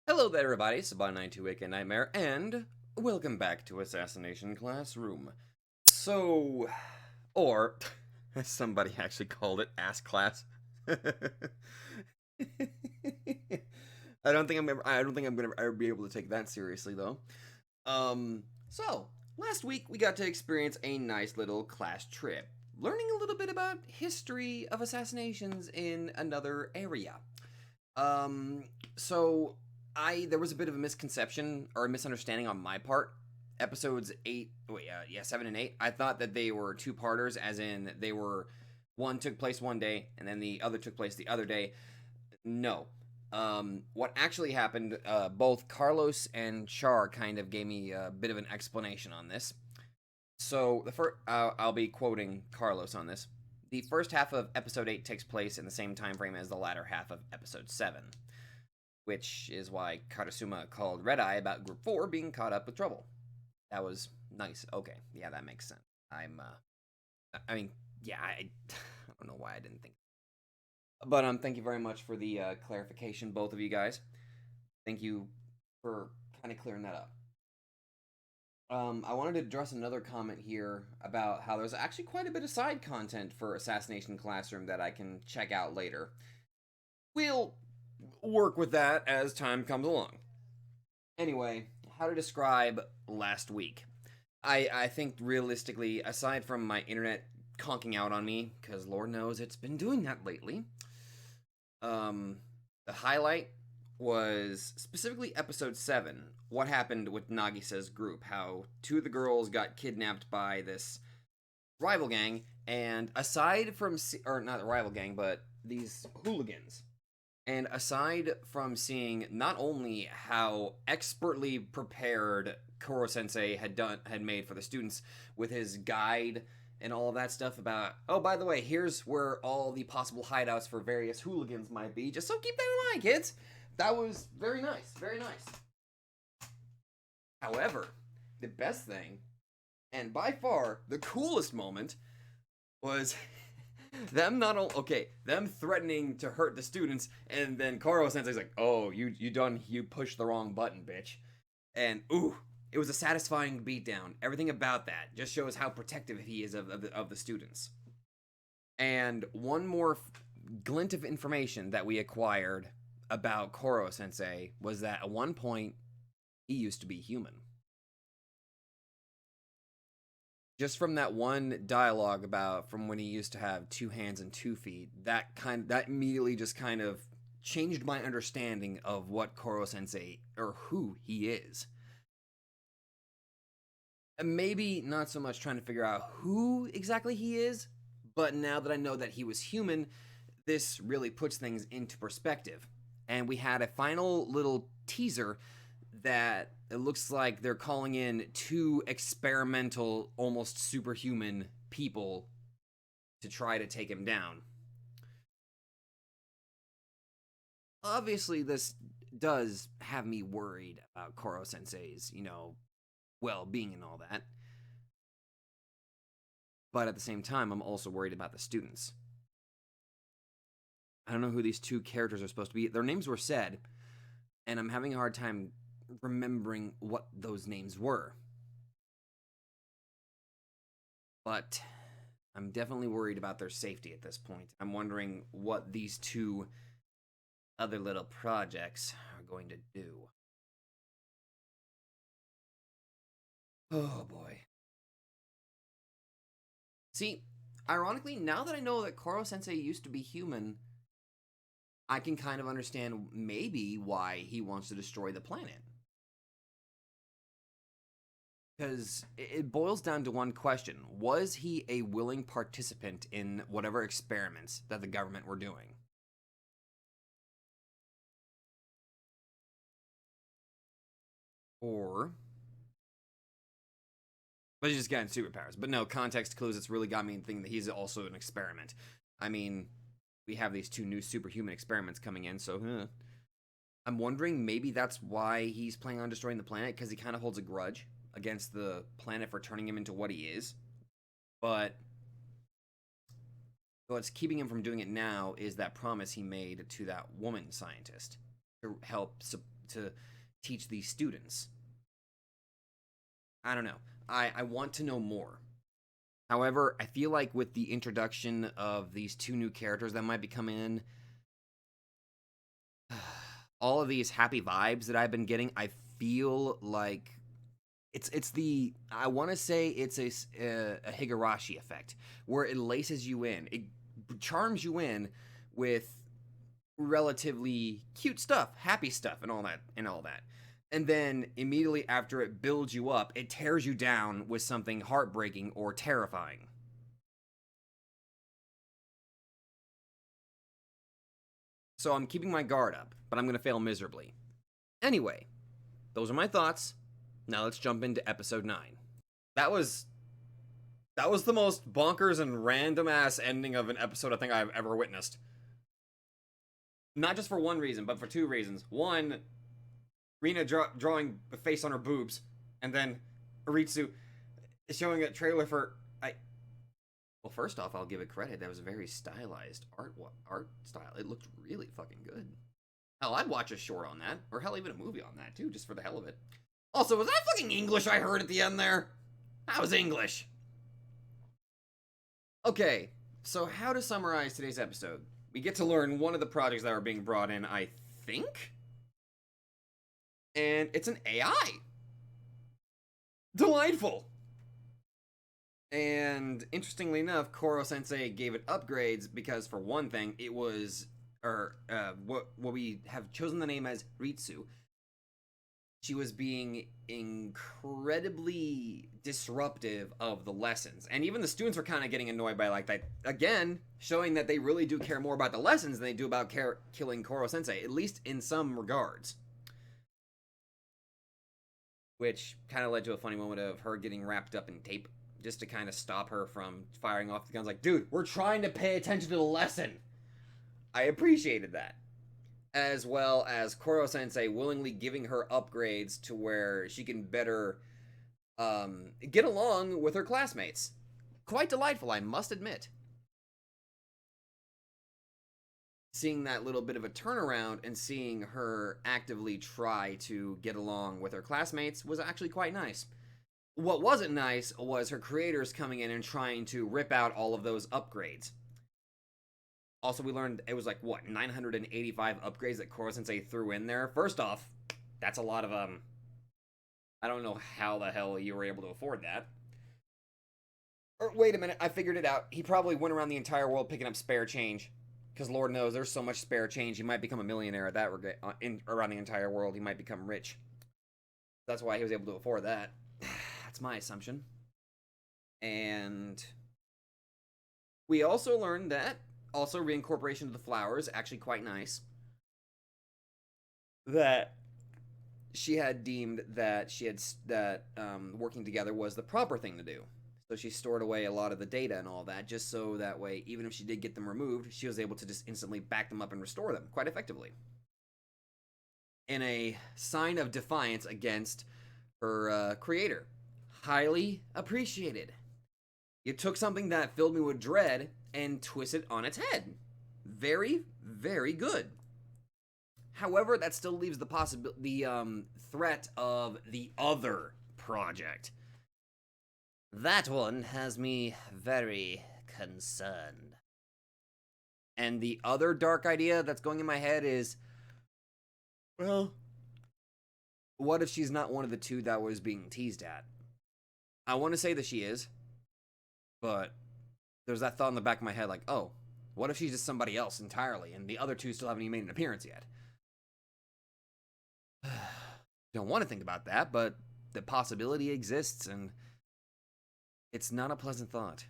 Hello there, everybody. Saban92 Nightmare, and welcome back to Assassination Classroom. So, or as somebody actually called it, ass class. I don't think I'm gonna ever be able to take that seriously, though. So last week we got to experience a nice little class trip, learning a little bit about history of assassinations in another area. Um, so there was a bit of a misconception or a misunderstanding on my part. Episodes 7 and 8. I thought that they were two-parters, as in they were one took place one day and then the other took place the other day. No. What actually happened, both Carlos and Char kind of gave me a bit of an explanation on this. So the first, I'll be quoting Carlos on this. The first half of episode 8 takes place in the same time frame as the latter half of episode 7, which is why Karasuma called Red Eye about Group 4 being caught up with trouble. That was nice. Okay, yeah, that makes sense. I don't know why I didn't think. But thank you very much for the clarification, both of you guys. Thank you for kind of clearing that up. I wanted to address another comment here about how there's actually quite a bit of side content for Assassination Classroom that I can check out later. We'll work with that as time comes along. Anyway, how to describe last week. I think realistically, aside from my internet conking out on me, because Lord knows it's been doing that lately, the highlight was specifically episode 7, what happened with Nagisa's group, how two of the girls got kidnapped by this rival gang, and aside from, or not the rival gang, but these hooligans, and aside from seeing not only how expertly prepared Koro Sensei had made for the students with his guide and all of that stuff about, oh, by the way, here's where all the possible hideouts for various hooligans might be, just so keep that in mind, kids. That was very nice, very nice. However, the best thing, and by far the coolest moment, was them them threatening to hurt the students, and then Koro Sensei's like, oh, you pushed the wrong button, bitch. And ooh, it was a satisfying beatdown. Everything about that just shows how protective he is of the students. And one more glint of information that we acquired about Koro Sensei was that at one point he used to be human. Just from that one dialogue about from when he used to have 2 hands and 2 feet, that immediately just kind of changed my understanding of what Koro Sensei, or who he is. And maybe not so much trying to figure out who exactly he is, but now that I know that he was human, this really puts things into perspective. And we had a final little teaser that it looks like they're calling in 2 experimental, almost superhuman people to try to take him down. Obviously, this does have me worried about Koro Sensei's, well-being and all that. But at the same time, I'm also worried about the students. I don't know who these 2 characters are supposed to be. Their names were said, and I'm having a hard time remembering what those names were. But I'm definitely worried about their safety at this point. I'm wondering what these 2 other little projects are going to do. Oh boy. See, ironically, now that I know that Koro Sensei used to be human, I can kind of understand maybe why he wants to destroy the planet. Because it boils down to one question. Was he a willing participant in whatever experiments that the government were doing? Or... but he's just gotten superpowers. But no, context clues, it's really got me thinking that he's also an experiment. I mean, we have these 2 new superhuman experiments coming in, so... I'm wondering maybe that's why he's planning on destroying the planet, because he kind of holds a grudge against the planet for turning him into what he is. But what's keeping him from doing it now is that promise he made to that woman scientist to help to teach these students. I don't know. I want to know more. However, I feel like with the introduction of these two new characters that might be coming in, all of these happy vibes that I've been getting, I feel like it's the, I want to say it's a Higurashi effect, where it laces you in, it charms you in with relatively cute stuff, happy stuff, and all that. And then immediately after it builds you up, it tears you down with something heartbreaking or terrifying. So I'm keeping my guard up, but I'm going to fail miserably. Anyway, those are my thoughts. Now let's jump into episode 9. That was the most bonkers and random ass ending of an episode I think I've ever witnessed. Not just for one reason, but for two reasons. One, Rina drawing a face on her boobs, and then Aritsu showing a trailer for Well, first off, I'll give it credit. That was a very stylized art style. It looked really fucking good. Hell, I'd watch a short on that, or hell, even a movie on that too, just for the hell of it. Also, was that fucking English I heard at the end there? That was English. Okay, so how to summarize today's episode? We get to learn one of the projects that are being brought in, I think? And it's an AI. Delightful. And interestingly enough, Koro Sensei gave it upgrades because, for one thing, it was, what we have chosen the name as Ritsu. She was being incredibly disruptive of the lessons. And even the students were kind of getting annoyed by like that. Again, showing that they really do care more about the lessons than they do about killing Koro Sensei, at least in some regards. Which kind of led to a funny moment of her getting wrapped up in tape, just to kind of stop her from firing off the guns. Like, dude, we're trying to pay attention to the lesson. I appreciated that. As well as Koro Sensei willingly giving her upgrades to where she can better get along with her classmates. Quite delightful, I must admit. Seeing that little bit of a turnaround and seeing her actively try to get along with her classmates was actually quite nice. What wasn't nice was her creators coming in and trying to rip out all of those upgrades. Also, we learned it was like, what, 985 upgrades that Koro Sensei threw in there? First off, that's a lot of, I don't know how the hell you were able to afford that. Or, wait a minute, I figured it out. He probably went around the entire world picking up spare change. Because Lord knows, there's so much spare change, he might become a millionaire at that around the entire world. He might become rich. That's why he was able to afford that. That's my assumption. And we also learned that also reincorporation of the flowers, actually quite nice. That she had deemed that working together was the proper thing to do. So she stored away a lot of the data and all that, just so that way, even if she did get them removed, she was able to just instantly back them up and restore them quite effectively. In a sign of defiance against her creator. Highly appreciated. You took something that filled me with dread and twisted it on its head. Very, very good. However, that still leaves the threat of the other project. That one has me very concerned. And the other dark idea that's going in my head is, well, what if she's not one of the two that was being teased at? I want to say that she is, but there's that thought in the back of my head like, oh, what if she's just somebody else entirely and the other two still haven't even made an appearance yet? Don't want to think about that, but the possibility exists, and it's not a pleasant thought.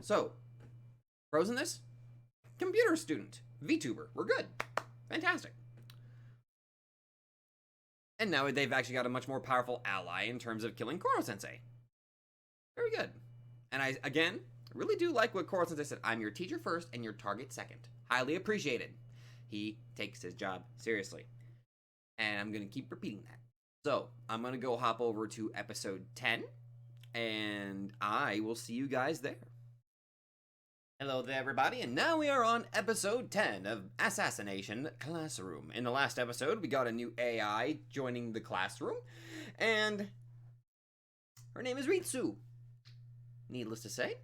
So, pros in this? Computer student, VTuber, we're good. Fantastic. And now they've actually got a much more powerful ally in terms of killing Koro Sensei. Very good. And I, again, really do like what Koro Sensei said. I'm your teacher first and your target second. Highly appreciated. He takes his job seriously. And I'm going to keep repeating that. So, I'm going to go hop over to episode 10. And I will see you guys there. Hello there, everybody, and now we are on episode 10 of Assassination Classroom. In the last episode, we got a new AI joining the classroom, and her name is Ritsu. Needless to say,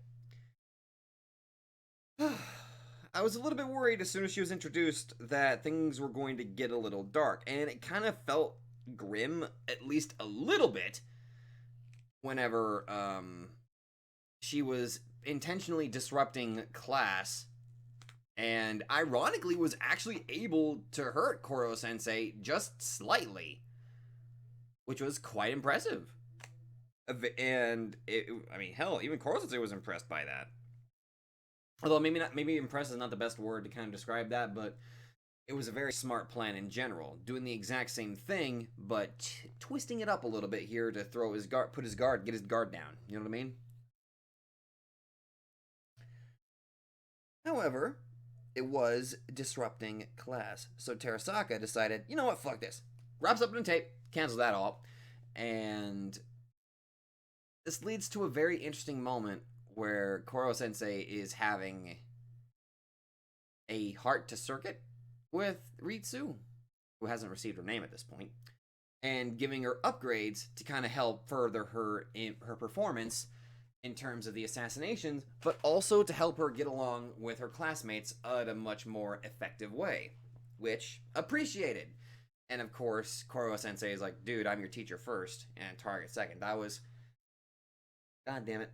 I was a little bit worried as soon as she was introduced that things were going to get a little dark, and it kind of felt grim, at least a little bit, whenever, she was intentionally disrupting class and ironically was actually able to hurt Koro Sensei just slightly, which was quite impressive. And I mean, hell, even Koro Sensei was impressed by that. Although maybe impressed is not the best word to kind of describe that, but it was a very smart plan in general, doing the exact same thing, but twisting it up a little bit here to throw his guard, get his guard down. You know what I mean? However, it was disrupting class. So Terasaka decided, you know what, fuck this. Wraps up in tape, cancels that all. And this leads to a very interesting moment where Koro Sensei is having a heart to circuit with Ritsu, who hasn't received her name at this point, and giving her upgrades to kind of help further her performance in terms of the assassinations, but also to help her get along with her classmates at a much more effective way, which appreciated. And of course, Koro Sensei is like, dude, I'm your teacher first and target second. That was, god damn it,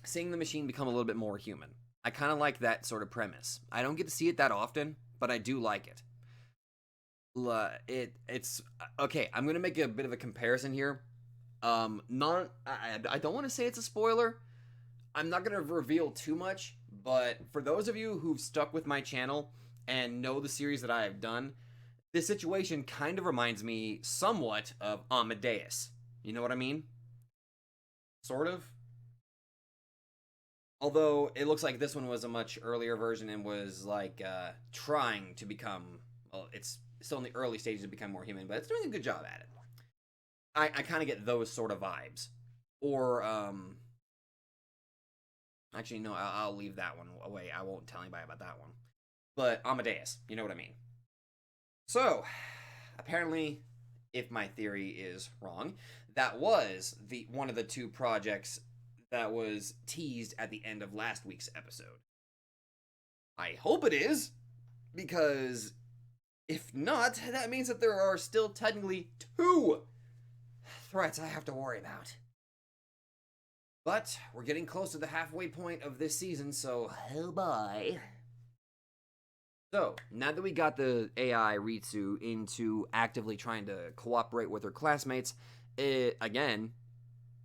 seeing the machine become a little bit more human. I kind of like that sort of premise. I don't get to see it that often, but I do like it. It's okay. I'm gonna make a bit of a comparison here. I don't want to say it's a spoiler. I'm not gonna reveal too much, but for those of you who've stuck with my channel and know the series that I have done, this situation kind of reminds me somewhat of Amadeus. You know what I mean? Sort of. Although it looks like this one was a much earlier version and was like trying to become. Well, it's still in the early stages to become more human, but it's doing a good job at it. I kind of get those sort of vibes. Or, actually, no, I'll leave that one away. I won't tell anybody about that one. But Amadeus, you know what I mean. So, apparently, if my theory is wrong, that was one of the two projects that was teased at the end of last week's episode. I hope it is, because if not, that means that there are still technically two threats I have to worry about. But we're getting close to the halfway point of this season, so oh boy. So, now that we got the AI Ritsu into actively trying to cooperate with her classmates, again,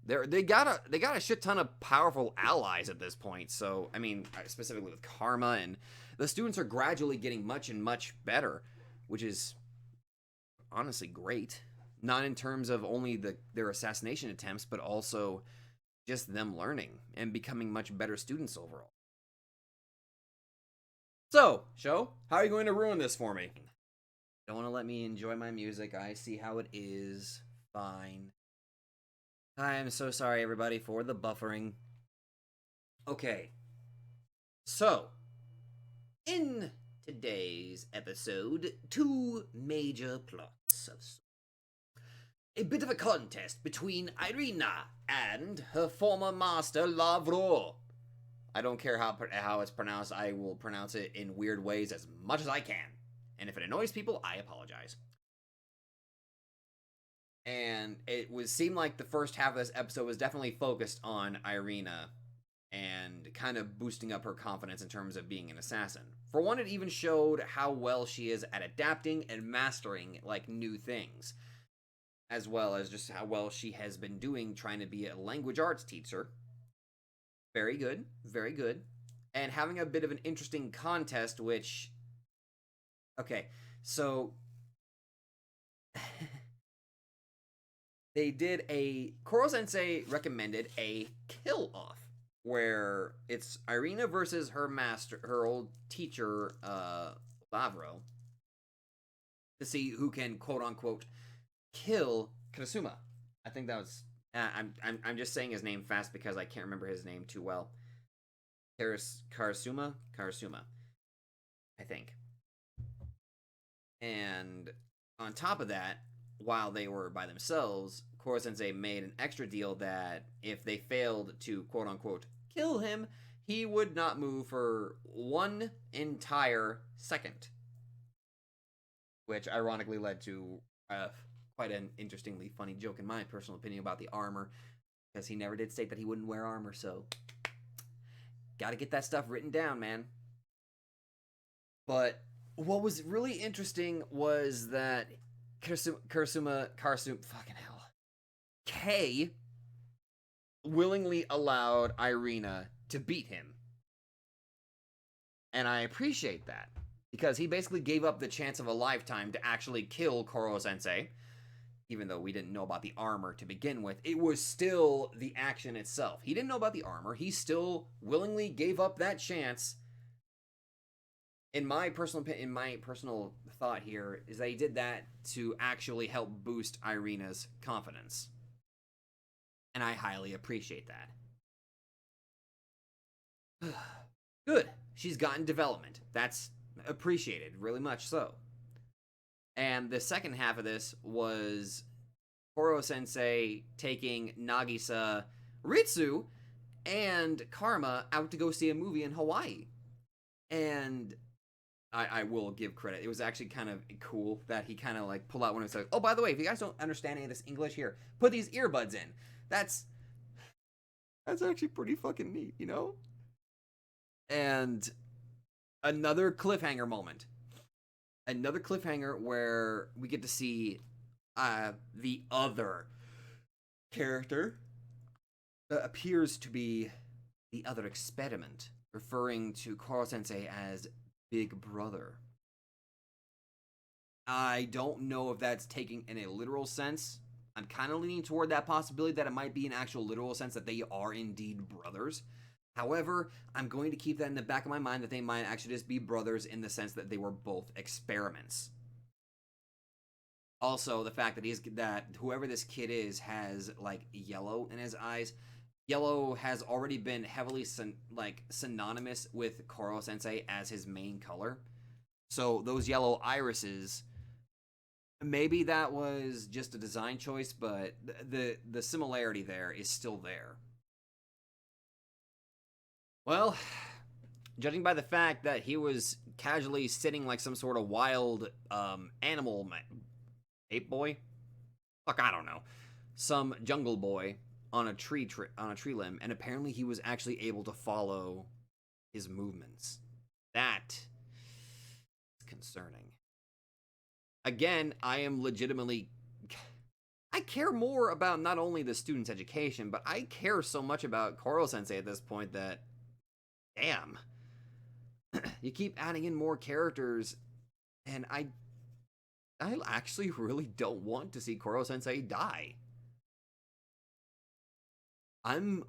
they got a shit ton of powerful allies at this point. So, I mean, specifically with Karma, and the students are gradually getting much and much better, which is honestly great. Not in terms of only their assassination attempts, but also just them learning and becoming much better students overall. So, show, how are you going to ruin this for me? Don't want to let me enjoy my music. I see how it is. Fine. I am so sorry, everybody, for the buffering. Okay. So, in today's episode, two major plots of a bit of a contest between Irina and her former master, Lavro. I don't care how it's pronounced. I will pronounce it in weird ways as much as I can. And if it annoys people, I apologize. And it seemed like the first half of this episode was definitely focused on Irina and kind of boosting up her confidence in terms of being an assassin. For one, it even showed how well she is at adapting and mastering like new things, as well as just how well she has been doing trying to be a language arts teacher. Very good, very good. And having a bit of an interesting contest, which... Okay, so... they did Koro Sensei recommended a kill-off, where it's Irina versus her master, her old teacher, Lavro, to see who can, quote-unquote, kill Kurasuma. I think that was... I'm just saying his name fast because I can't remember his name too well. Karasuma, I think. And on top of that, while they were by themselves, Koro Sensei made an extra deal that if they failed to quote unquote kill him, he would not move for one entire second. Which ironically led to quite an interestingly funny joke, in my personal opinion, about the armor, because he never did state that he wouldn't wear armor, so gotta get that stuff written down, man. But what was really interesting was that Karasuma, fucking hell, Kay willingly allowed Irina to beat him. And I appreciate that, because he basically gave up the chance of a lifetime to actually kill Koro Sensei. Even though we didn't know about the armor to begin with, it was still the action itself. He didn't know about the armor. He still willingly gave up that chance. In my personal thought here is that he did that to actually help boost Irina's confidence. And I highly appreciate that. Good. She's gotten development. That's appreciated, really much so. And the second half of this was Koro Sensei taking Nagisa, Ritsu, and Karma out to go see a movie in Hawaii. And I will give credit. It was actually kind of cool that he kind of like pulled out one of his like, oh, by the way, if you guys don't understand any of this English here, put these earbuds in. That's actually pretty fucking neat, you know? And another cliffhanger moment. Another cliffhanger where we get to see the other character that appears to be the other experiment, referring to Koro Sensei as Big Brother. I don't know if that's taking in a literal sense. I'm kind of leaning toward that possibility that it might be an actual literal sense that they are indeed brothers. However, I'm going to keep that in the back of my mind that they might actually just be brothers in the sense that they were both experiments. Also, the fact that whoever this kid is has like yellow in his eyes. Yellow has already been heavily synonymous with Koro Sensei as his main color. So those yellow irises, maybe that was just a design choice, but the similarity there is still there. Well, judging by the fact that he was casually sitting like some sort of wild animal ape boy, fuck, I don't know, some jungle boy on a tree limb, and apparently he was actually able to follow his movements. That is concerning. Again, I am legitimately. I care more about not only the student's education, but I care so much about Koro Sensei at this point that. Damn. You keep adding in more characters, and I actually really don't want to see Koro Sensei die. I'm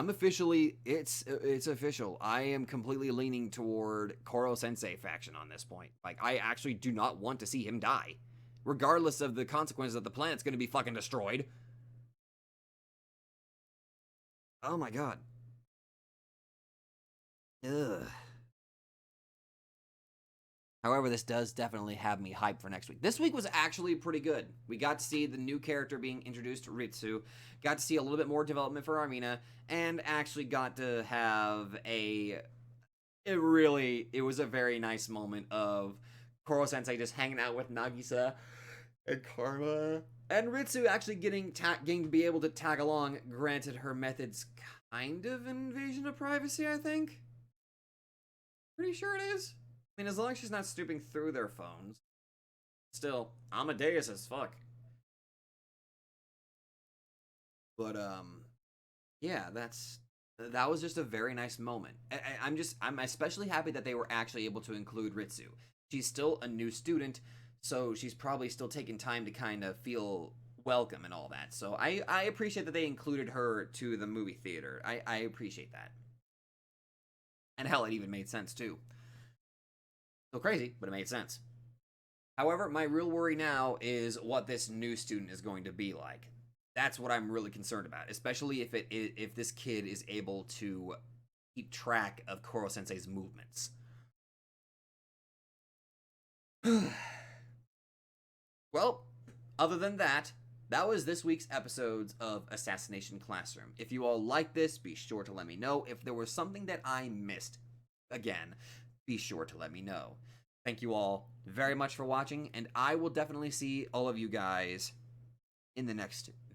officially, it's official. I am completely leaning toward Koro Sensei faction on this point. Like, I actually do not want to see him die, regardless of the consequences that the planet's going to be fucking destroyed. Oh my god. Ugh. However, this does definitely have me hyped for next week. This week was actually pretty good. We got to see the new character being introduced, Ritsu, got to see a little bit more development for Armina, and actually got to have it was a very nice moment of Koro Sensei just hanging out with Nagisa and Karma, and Ritsu actually getting to be able to tag along. Granted, her method's kind of invasion of privacy, I think. Pretty sure it is. I mean, as long as she's not stooping through their phones. Still, Amadeus as fuck. But, yeah, that was just a very nice moment. I'm especially happy that they were actually able to include Ritsu. She's still a new student, so she's probably still taking time to kind of feel welcome and all that. So I appreciate that they included her to the movie theater. I appreciate that. And hell, it even made sense too. So crazy, but it made sense. However, my real worry now is what this new student is going to be like. That's what I'm really concerned about, especially if this kid is able to keep track of Koro Sensei's movements. Well, other than that, that was this week's episodes of Assassination Classroom. If you all like this, be sure to let me know. If there was something that I missed, again, be sure to let me know. Thank you all very much for watching, and I will definitely see all of you guys in the next